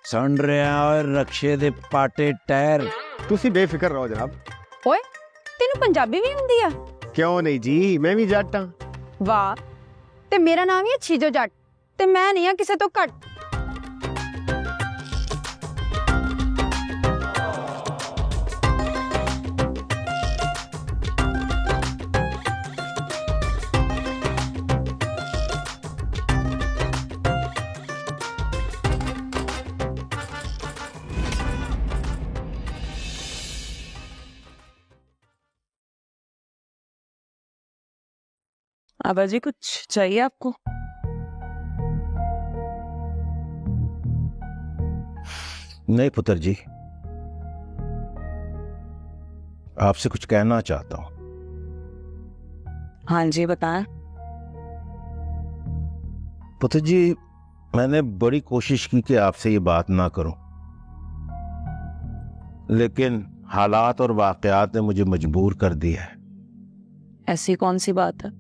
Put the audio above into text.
सुन रहा और रक्षे दे पाटे टायर। ਤੁਸੀਂ ਬੇਫਿਕਰ ਰਹੋ ਜਨਾਬ। ਓਏ ਤੈਨੂੰ ਪੰਜਾਬੀ ਵੀ ਆਉਂਦੀ ਆ? ਕਿਉਂ ਨਹੀਂ ਜੀ, ਮੈਂ ਵੀ ਜੱਟ ਹਾਂ। ਵਾਹ, ਤੇ ਮੇਰਾ ਨਾਮ ਹੀ ਹੈ ਛੀਜੋ ਜੱਟ, ਤੇ ਮੈਂ ਨਹੀਂ ਆ ਕਿਸੇ ਤੋਂ ਘੱਟ। आबा जी कुछ चाहिए आपको? नहीं पुत्र जी, आपसे कुछ कहना चाहता हूं। हाँ जी बताएं। पुत्र जी, मैंने बड़ी कोशिश की कि आपसे ये बात ना करूं, लेकिन हालात और वाकयात ने मुझे मजबूर कर दिया है। ऐसी कौन सी बात है?